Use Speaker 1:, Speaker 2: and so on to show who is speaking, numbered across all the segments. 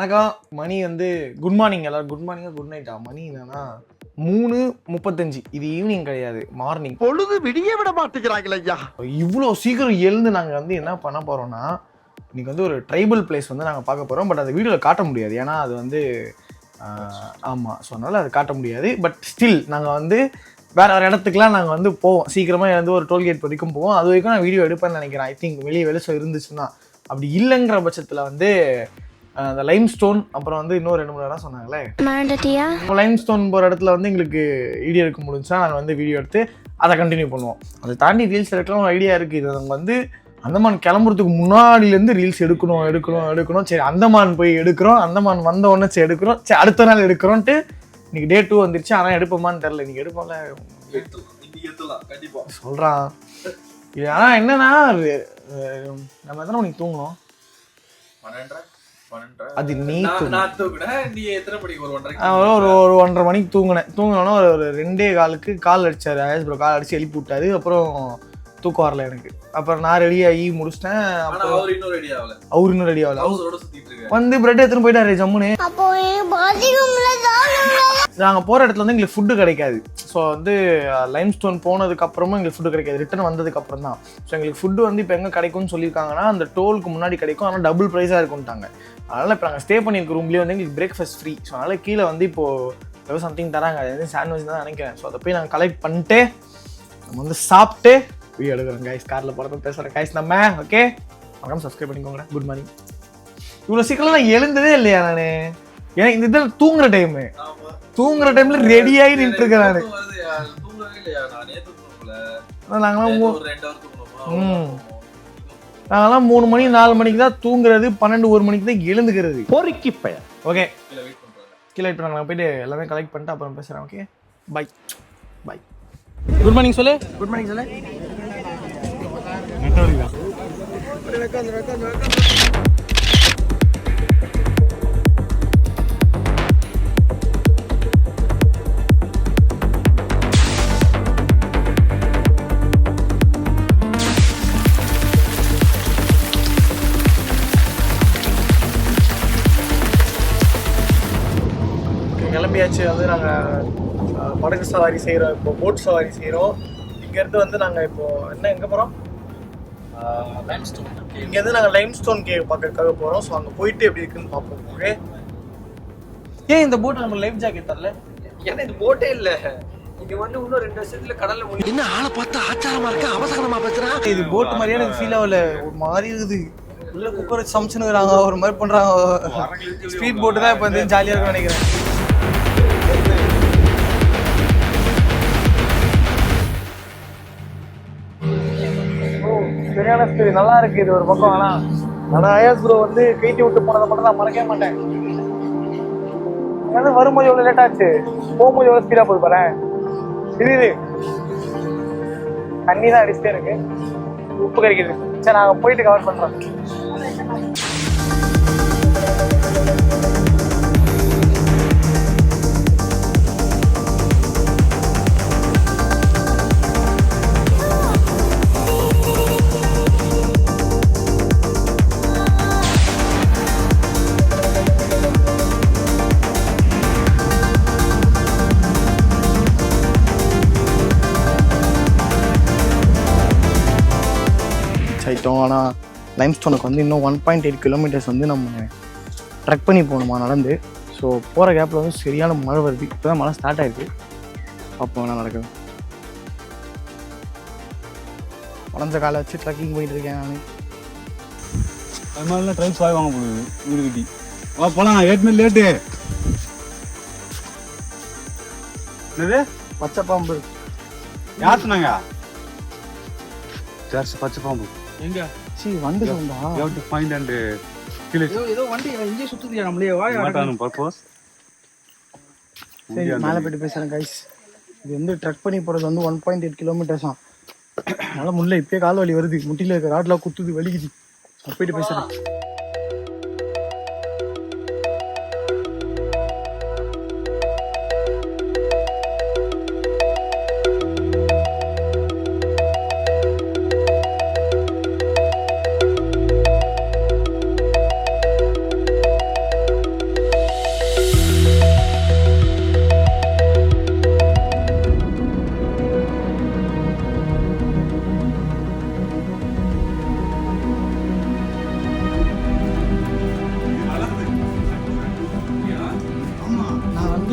Speaker 1: வணக்கம். மணி வந்து good morning எல்லாரும். குட் மார்னிங்கா குட் நைட்டா? மணி என்னன்னா 3:35. இது ஈவினிங் கிடையாது, மார்னிங்.
Speaker 2: பொழுது விடிய விட மாட்டேங்கிறாங்களே ஐயா.
Speaker 1: இவ்வளோ சீக்கிரம் எழுந்து நாங்கள் வந்து என்ன பண்ண போகிறோம்னா, இன்னைக்கு வந்து ஒரு ட்ரைபல் பிளேஸ் வந்து நாங்கள் பார்க்க போகிறோம். பட் அது வீடியோவில் காட்ட முடியாது, ஏன்னா அது வந்து ஆமாம், ஸோ அதனால் அது காட்ட முடியாது. பட் ஸ்டில் நாங்கள் வந்து வேறு இடத்துக்குலாம் நாங்கள் வந்து போவோம். சீக்கிரமாக எழுந்து ஒரு டோல்கேட் வரைக்கும் போவோம். அது வரைக்கும் நான் வீடியோ எடுப்பேன்னு நினைக்கிறேன். ஐ திங்க் வெளியே வெளிச்சம் இருந்துச்சுன்னா. அப்படி இல்லைங்கிற பட்சத்தில் வந்து அந்த லைம் ஸ்டோன், அப்புறம் வந்து இன்னும் 2-3 இடம் சொன்னாங்களே, லைம் ஸ்டோன் போகிற இடத்துல வந்து எங்களுக்கு வீடியோ எடுக்க முடிஞ்சுன்னா நாங்கள் வந்து வீடியோ எடுத்து அதை கண்டினியூ பண்ணுவோம். அதை தாண்டி ரீல்ஸ் எடுக்கலாம் ஒரு ஐடியா இருக்குது. இது நாங்கள் வந்து அந்தமான் கிளம்புறதுக்கு முன்னாடிலேருந்து ரீல்ஸ் எடுக்கணும். சரி, அந்தமான் போய் எடுக்கிறோம், அந்தமான் வந்த உடனே சரி எடுக்கிறோம், சரி அடுத்த நாள் எடுக்கிறோன்ட்டு இன்னைக்கு டே 2 வந்துருச்சு. ஆனால் எடுப்போமான்னு தெரில. இன்னைக்கு எடுப்போம்ல, சொல்கிறான். இது ஆனால் என்னன்னா, நம்ம எத்தனை மணிக்கு தூங்கணும்? அது நீ ஒரு 1:30 மணிக்கு தூங்கினோன்னா ஒரு 2:15 கால் அடிச்சாரு. ஆயஸ் ப்ரோ கால் அடிச்சு எழுப்பி விட்டாரு. அப்புறம் தூக்கம் வரல எனக்கு. அப்புறம் நான் ரெடி ஆகி முடிச்சிட்டேன். அவர் இன்னும் ரெடி ஆகல. வந்து பிரெட் எடுத்துன்னு போயிட்டாரு ஜம்முன்னு. நாங்கள் போகிற இடத்துல வந்து எங்களுக்கு ஃபுட்டு கிடைக்காது. ஸோ வந்து லைம் ஸ்டோன் போனதுக்கு அப்புறமும் எங்களுக்கு ஃபுட்டு கிடைக்காது. ரிட்டர்ன் வந்ததுக்கு அப்புறம் தான். ஸோ எங்களுக்கு ஃபுட்டு வந்து இப்போ எங்கே கிடைக்கும்னு சொல்லியிருக்காங்கன்னா, அந்த டோலுக்கு முன்னாடி கிடைக்கும். ஆனால் டபுள் ப்ரைஸாக இருக்கும்ட்டாங்க. அதனால் இப்போ நாங்கள் ஸ்டே பண்ணியிருக்க ரூம்லேயே வந்து எங்களுக்கு பிரேக்ஃபாஸ்ட் ஃப்ரீ. ஸோ அதனால் கீழே வந்து இப்போது ஏதோ சம்திங் தராங்க. அது வந்து சாண்ட்விச் தான் நினைக்கிறேன். ஸோ அதை போய் நாங்கள் கலெக்ட் பண்ணிட்டு நம்ம வந்து சாப்பிட்டு வீடியோ எடுக்கிறோம். கைஸ் காரில் போகிறப்ப பேசுகிறேன். கைஸ் நம்ம ஓகே, வணக்கம். சப்ஸ்கிரைப் பண்ணிக்கோங்க. Good morning. இவ்வளோ சீக்கிரம் நான் எழுந்ததே இல்லையா நான்? ஏன்னா இந்த இதில் தூங்குற டைம்ல ரெடியாகி நின்று இருக்கேன் நான். நாங்களாம் 3 மணி 4 மணிக்கு தான் தூங்குறது, 12-1 மணிக்கு தான் எழுந்துக்கிறது. பொறுக்கி பையன். ஓகே, கீழே வெயிட் பண்ணாங்க. போயிட்டு எல்லாமே கலெக்ட் பண்ணிட்டு அப்புறம் பேசுகிறேன். Okay, bye. குட் மார்னிங் சொல்லு. குட் மார்னிங் சொல்லு. கிளம்பியாச்சு. வந்து நாங்கள் படகு சவாரி செய்கிறோம். இப்போ போட் சவாரி செய்கிறோம். இங்கேருந்து வந்து நாங்கள் இப்போது எங்கே போகிறோம்? இங்கேருந்து நாங்கள் லைம் ஸ்டோன் கேவ் பார்க்கறதுக்காக போகிறோம். ஸோ அங்கே போயிட்டு எப்படி இருக்குன்னு பார்ப்போம். ஓகே, ஏன் இந்த போட்டு நம்ம லைஃப் ஜாக்கெட் தரல?
Speaker 3: ஏன்னா இது போட்டே இல்லை. இங்கே வந்து இன்னும் 2 வருஷத்துல கடல்ல முடியும்.
Speaker 2: என்ன ஆளை பார்த்தா ஆச்சாரமா இருக்க, அவசரமா பேசுறான்.
Speaker 1: இது போட்டு மாதிரியே எனக்கு ஃபீல் ஆகல. ஒரு மாதிரி இருக்குது. உள்ள குக்கர் வச்சு சமைச்சுனுக்குறாங்க, ஒரு மாதிரி பண்ணுறாங்க. ஸ்பீட் போட்டு தான் இப்போ வந்து ஜாலியாக இருக்கும்னு நினைக்கிறேன். சரியான ஸ்பீடு, நல்லா இருக்கு இது ஒரு பக்கம். ஆனால் ஆயாஸ் ப்ரோ வந்து கைட்டி விட்டு போனதை மட்டும் நான் மறக்கவே மாட்டேன். ஏன்னா வரும்போது எவ்வளோ லேட் ஆச்சு, போகும்போது எவ்வளோ ஸ்பீடாக போய் பாறேன். தெரியுது, தண்ணி தான் அடிச்சுட்டே இருக்கு, உப்பு கறிக்குது. சரி, நாங்கள் போயிட்டு கவர் பண்ணுறோம். ஆகிட்டோம். ஆனால் லைம் ஸ்டோனுக்கு வந்து இன்னும் 1.8 கிலோமீட்டர்ஸ் வந்து நம்ம ட்ரெக் பண்ணி போகணுமா நடந்து. ஸோ போகிற கேப்பில் வந்து சரியான மழை வருது. இப்போ தான் மழை ஸ்டார்ட் ஆகிருக்கு. அப்போ வேணால் நடக்குது. உடஞ்ச காலை வச்சு ட்ரெக்கிங் போயிட்டு இருக்கேன் நான்.
Speaker 4: அது மாதிரிலாம் ட்ரைப்ஸ் வாங்கி வாங்க போகுது வீடுகிட்டி. வா போகலாம், 8 மணி லேட்டு. என்னது
Speaker 1: பச்சை பாம்பு?
Speaker 4: யார் சொன்னாங்க? சர்ச் பச்சை பாம்பு
Speaker 1: எங்க? சரி, வந்து சொன்னா
Speaker 4: you have to find and kill it.
Speaker 3: ஏதோ வண்டி இங்கே சுத்துதியா நம்மளே வாய்
Speaker 4: not on purpose.
Speaker 1: சரி, மேலே போய்ட்டு பேசுகிறேன் கைஸ். இது வந்து ட்ரெக் பண்ணி போகிறது வந்து 1.8 கிலோமீட்டர்ஸாம். அதனால் முள்ள இப்போயே கால் வலி வருது. முட்டியில் இருக்க ராட்லாம் குத்துது, வலிக்குது. போயிட்டு பேசுகிறேன்.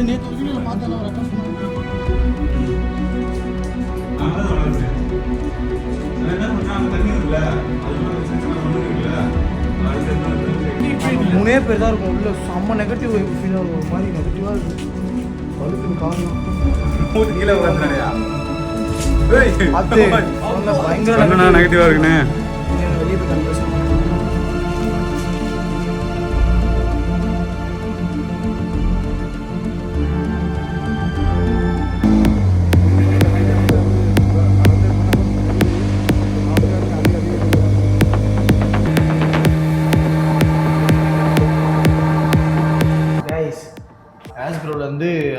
Speaker 4: நேற்று ஒரு வீடியோவில் பார்த்தேன் நான் ரெக்கார்ட் பண்ணேன். என்ன பண்ணாங்க தண்ணி இருக்குல்ல
Speaker 1: மூணே பேர் தான் இருக்கும் உள்ள. செம்ம நெகட்டிவ் ஃபீல் ஆகும், ஒரு மாதிரி நெகட்டிவாக இருக்கும். வலுக்குன்னு காரணம்
Speaker 4: கீழே உட்காந்துறாயா
Speaker 1: அது பயங்கர
Speaker 4: நெகட்டிவா இருக்குண்ணே.
Speaker 1: வெளியே போய் பேசுகிறேன்.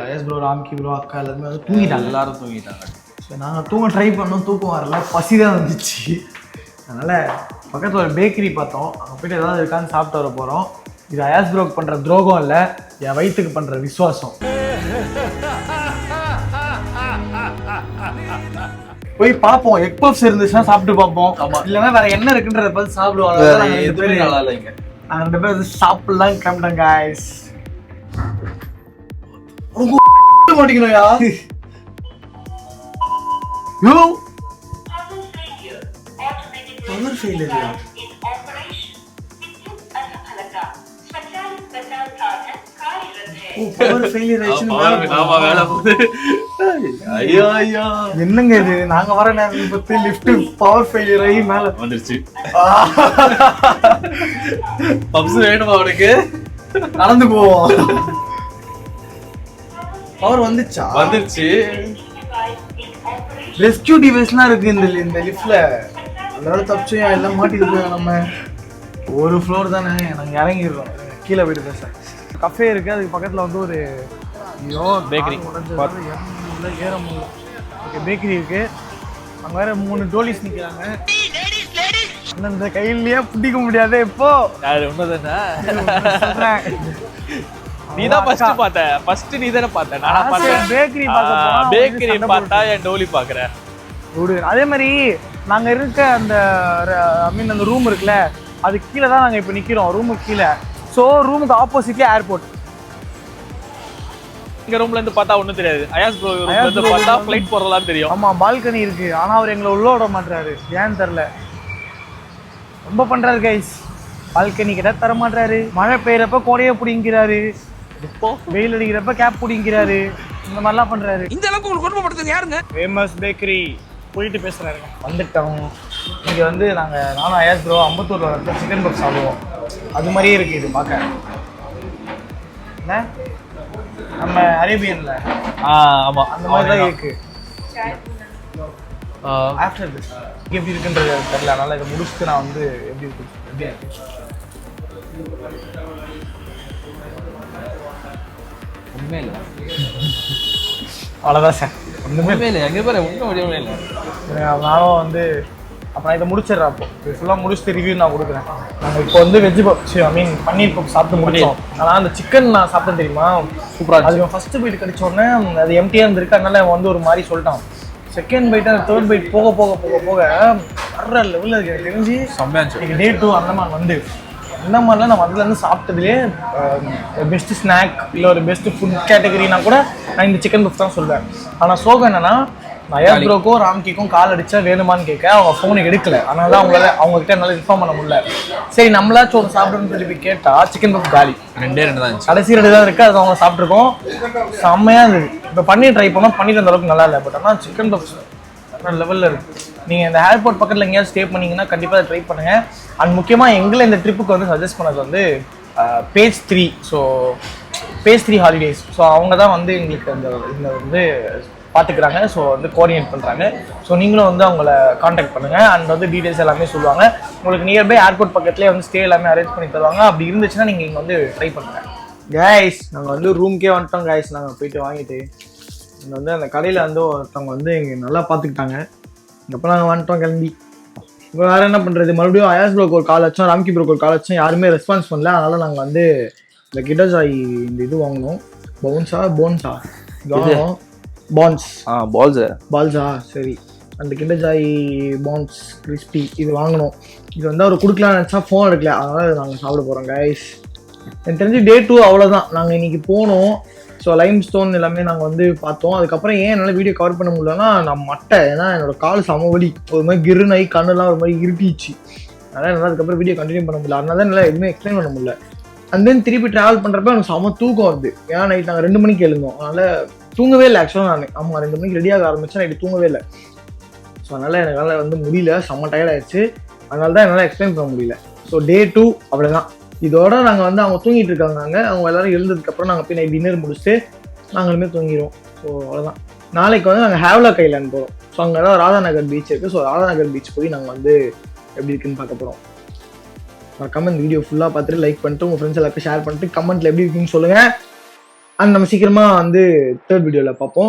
Speaker 1: ஐஎஸ் ப்ரோ, ராம்கி ப்ரோ, அக்கா எல்லாருமே வந்து தூங்கிட்டாங்க.
Speaker 5: எல்லாரும் தூங்கிட்டாங்க.
Speaker 1: ஸோ நாங்கள் தூங்க ட்ரை பண்ணோம், தூக்கம் வரல, பசி தான் வந்துச்சு. அதனால் பக்கத்தில் ஒரு பேக்கரி பார்த்தோம், அங்கே போய்ட்டு ஏதாவது இருக்கான்னு சாப்பிட்டு வர போகிறோம். இது ஐஎஸ் ப்ரோக்கு பண்ணுற துரோகம் இல்லை, என் வயிற்றுக்கு பண்ணுற விசுவாசம். போய் பார்ப்போம், எக் பப்ஸ் இருந்துச்சுன்னா சாப்பிட்டு பார்ப்போம். இல்லைன்னா வேற என்ன இருக்குன்றத பார்த்து சாப்பிடுவாங்க.
Speaker 5: நல்லா இல்லைங்க.
Speaker 1: நாங்கள் 2 பேரும் சாப்பிடலாம் கிளம்பிட்டோம் guys. மாட்டீங்களா யோ பவர் ஃபெயிலியர். என்னங்க இது, நாங்க வர நேரம் பத்தி லிஃப்ட் பவர் ஃபெயிலியர் ஆகி மேல
Speaker 5: வந்துருச்சு. பப்ஸ் வேணுமா அவனுக்கு?
Speaker 1: நடந்து போவோம். பவர் வந்துச்சா?
Speaker 5: வந்துருச்சு.
Speaker 1: ரெஸ்கியூ டிவைஸ்லாம் இருக்கு இந்த லிஃப்ட்ல. அதனால தப்பிச்சோம், எல்லாம் மாட்டிட்டு போய் நம்ம ஒரு ஃப்ளோர் தானே, நாங்கள் இறங்கிடுறோம். கீழே போயிட்டு பேச கஃபே இருக்கு, அதுக்கு பக்கத்தில் வந்து ஒரு
Speaker 5: பேக்கரி
Speaker 1: ஏற முடியல. ஓகே, பேக்கரி இருக்கு. அங்கே வேற 3 டோலிஸ் நிற்கிறாங்க. இந்த கையிலேயே பிடிக்க முடியாது. இப்போ
Speaker 5: உண்மைதானே, நீதான் ஃபர்ஸ்ட் பார்த்த. ஃபர்ஸ்ட் நீ தானே பார்த்த, நானா பார்த்தேன்.
Speaker 1: பேக்கரி
Speaker 5: பேக்கரி பார்த்தா என் டோலி பார்க்குறேன்.
Speaker 1: அதே மாதிரி நாங்கள் இருக்க அந்த அந்த ரூம் இருக்குல்ல, அது கீழே தான் நாங்கள் இப்போ நிற்கிறோம், ரூமுக்கு கீழே. ஸோ ரூமுக்கு ஆப்போசிட்லேயே ஏர்போர்ட்.
Speaker 5: எங்கள் ரூம்ல இருந்து பார்த்தா ஒன்றும் தெரியாது. ஐஎஸ் ப்ரோ ரூம்ல இருந்து பார்த்தா ஃப்ளைட் போகிறதெல்லாம் தெரியும்.
Speaker 1: ஆமாம், பால்கனி இருக்கு. ஆனால் அவர் எங்களை உள்ள விட மாட்டாரு, ஏன்னு தெரில. ரொம்ப பண்ணுறாரு கைஸ். பால்கனி கிட்ட தர மாட்டாரு. மழை பெய்யறப்ப கோடையை பிடிங்கிறாரு, வெயில் அடிக்கிறப்ப கேப் பிடிங்கிறாரு. இந்த மாதிரிலாம் பண்றாரு.
Speaker 2: இந்த அளவுக்கு உங்களுக்கு கொடுமைப்படுத்துறது யாருங்க?
Speaker 1: ஃபேமஸ் பேக்கரி போயிட்டு பேசுறாரு. வந்துட்டோம். இங்கே வந்து நானும் ஐஎஸ் ப்ரோ அம்பத்தூர்ல வந்து சிக்கன் பப்ஸ் சாப்பிடுவோம். அது மாதிரியே இருக்கு இது பார்க்க. என்ன நம்ம அரேபியன்ல
Speaker 5: ஆமா
Speaker 1: அந்த மாதிரி தான் இருக்கு. ஆஃப்டர் திஸ் எப்படி இருக்குன்றது தெரியல. அதனால இதை முடிச்சுட்டு நான் வந்து எப்படி இருக்கு
Speaker 5: உண்மையில
Speaker 1: அவ்வளோதான் சார்.
Speaker 5: ஒன்றுமே இல்லை. எங்கே பேர் ஒன்றும் முடியவே இல்லை.
Speaker 1: நானும் வந்து அப்போ நான் இதை முடிச்சிடுறேன். அப்போ இது ஃபுல்லாக முடிச்சுட்டு ரிவ்யூ நான் கொடுக்குறேன். நாங்கள் இப்போ வந்து வெஜ் பப்ஸ், பன்னீர் பப்ஸ் சாப்பிட்டு முடிச்சோம். ஆனால் அந்த சிக்கன் நான் சாப்பிட்டேன் தெரியுமா, சூப்பராக. அதுக்கு ஃபஸ்ட்டு பைட் கடிச்ச உடனே அது எம்டியாக இருந்திருக்கு. அதனால வந்து ஒரு மாதிரி சொல்லிட்டான். செகண்ட் பைட், அந்த தேர்ட் பைட் போக போக போக போக வர்ற லெவலில் இருக்கு. எனக்கு தெரிஞ்சு
Speaker 5: செம்மையாச்சு.
Speaker 1: டே 2 அந்தமான் வந்து இந்த மாதிரிலாம் நான் அதுலேருந்து சாப்பிட்டதுலேயே பெஸ்ட்டு ஸ்நாக் இல்லை ஒரு பெஸ்ட்டு ஃபுட் கேட்டகரினா கூட நான் இந்த சிக்கன் பப்ஸ் தான் சொல்லுவேன். ஆனால் சோகம் என்னன்னா, ஐஎஸ் ப்ரோக்கும் ராம்கிக்கும் கால் அடிச்சா வேணுமான்னு கேட்க அவங்க ஃபோனுக்கு எடுக்கல. அதனால தான் அவங்ககிட்ட என்னால் இன்ஃபார்ம் பண்ண முடியல. சரி நம்மளாச்சும் ஒரு சாப்பிடணும்னு சொல்லி போய் கேட்டால் சிக்கன் பப்ஸ் காலி.
Speaker 5: 2 தான் இருந்துச்சு.
Speaker 1: கடைசி 2 தான் இருக்குது. அது அவங்க சாப்பிட்ருக்கோம். செம்மையாக இருந்தது. இப்போ பன்னீர் ட்ரை பண்ணோம், பன்னீர் அந்த அளவுக்கு நல்லா இல்லை. பட் ஆனால் சிக்கன் பப்ஸ் லெவலில் இருக்குது. நீங்கள் இந்த ஏர்போர்ட் பக்கத்தில் எங்கேயாவது ஸ்டே பண்ணிங்கன்னா கண்டிப்பாக ட்ரை பண்ணுங்கள். அண்ட் முக்கியமாக எங்களை இந்த ட்ரிப்புக்கு வந்து சஜஸ்ட் பண்ணது வந்து page 3. So page 3 holidays. So அவங்க தான் வந்து எங்களுக்கு இந்த வந்து பார்த்துக்கிறாங்க. ஸோ வந்து கோஆர்டினேட் பண்ணுறாங்க. ஸோ நீங்களும் வந்து அவங்கள காண்டாக்ட் பண்ணுங்கள். அண்ட் வந்து டீட்டெயில்ஸ் எல்லாமே சொல்லுவாங்க. உங்களுக்கு நியர்பை ஏர்போர்ட் பக்கத்துலேயே வந்து ஸ்டே எல்லாமே அரேஞ்ச் பண்ணி தருவாங்க. அப்படி இருந்துச்சுன்னா நீங்கள் இங்கே வந்து ட்ரை பண்ணுங்கள். கைஸ் நாங்கள் வந்து ரூம்க்கே வந்துட்டோம். கைஸ் நாங்கள் போயிட்டு வாங்கிட்டு இங்கே வந்து அந்த கடையில் வந்து ஒருத்தவங்க வந்து இங்கே நல்லா பார்த்துக்கிட்டாங்க. அப்போ நாங்கள் வந்துட்டோம் கிளம்பி. இப்போ வேறு என்ன பண்ணுறது, மறுபடியும் ஐஎஸ் ப்ரோக்கு ஒரு கால் வச்சோம், ராம்கி ப்ரோக்கு ஒரு கால் வச்சோம், யாருமே ரெஸ்பான்ஸ் பண்ணல. அதனால் நாங்கள் வந்து இந்த கிட்டஜாய் இந்த இது வாங்கினோம். போன்ஸா வாங்கினோம். பால்ஸா சரி. அந்த கிண்டஜாய் பான்ஸ் கிறிஸ்பி இது வாங்கினோம். இது வந்து அவர் கொடுக்கலான்னு நினச்சா ஃபோன் எடுக்கல. அதனால் நாங்கள் சாப்பிட போகிறோம் கைஸ். எனக்கு தெரிஞ்சு டே 2 அவ்வளோதான். நாங்கள் இன்றைக்கி போனோம். ஸோ லைம் ஸ்டோன் எல்லாமே நாங்கள் வந்து பார்த்தோம். அதுக்கப்புறம் ஏன் என்னால் வீடியோ கவர் பண்ண முடியலன்னா நான் மட்டை, ஏன்னா என்னோட கால் சம வலி, ஒரு மாதிரி கிருநாய் கண்ணெல்லாம் ஒரு மாதிரி இருட்டிச்சு. அதனால் என்னால் அதுக்கப்புறம் வீடியோ கண்டினியூ பண்ண முடியல. அதனால தான் என்னால் எதுவுமே எக்ஸ்பிளைன் பண்ண முடியல. அண்ட் தென் திருப்பி ட்ராவல் பண்ணுறப்ப எனக்கு செம தூக்கம் வருது. ஏன்னா நைட் நாங்கள் 2 மணிக்கு எழுந்தோம். அதனால் தூங்கவே இல்லை ஆக்சுவலாக நான். ஆமாம் 2 மணிக்கு ரெடியாக ஆரம்பிச்சேன், நைட்டு தூங்கவே இல்லை. ஸோ அதனால் என்னால் வந்து முடியல, செம்ம டயர்ட் ஆயிடுச்சு. அதனால தான் என்னால் எக்ஸ்பிளைன் பண்ண முடியல. ஸோ டே 2 அவ்வளோதான். இதோட நாங்கள் வந்து அவங்க தூங்கிட்டு இருக்காங்க. அவங்க எல்லாரும் எழுந்ததுக்கப்புறம் நாங்கள் போய் நைட் டின்னர் முடிச்சுட்டு நாங்களுமே தூங்கிடுவோம். ஸோ அவ்வளோதான். நாளைக்கு வந்து நாங்கள் ஹேவ்லாக் ஐலாண்ட் போகிறோம். ஸோ அங்கே தான் ராதாநகர் பீச் இருக்குது. ஸோ ராதாநகர் பீச் போய் நாங்கள் வந்து எப்படி இருக்குன்னு பார்க்க போகிறோம். மறக்காம இந்த வீடியோ ஃபுல்லாக பார்த்துட்டு லைக் பண்ணிட்டு உங்கள் ஃப்ரெண்ட்ஸ் எல்லாருக்கும் ஷேர் பண்ணிட்டு கமெண்ட்டில் எப்படி இருக்குன்னு சொல்லுங்கள். அண்ட் நம்ம சீக்கிரமாக வந்து 3rd வீடியோவில் பார்ப்போம்.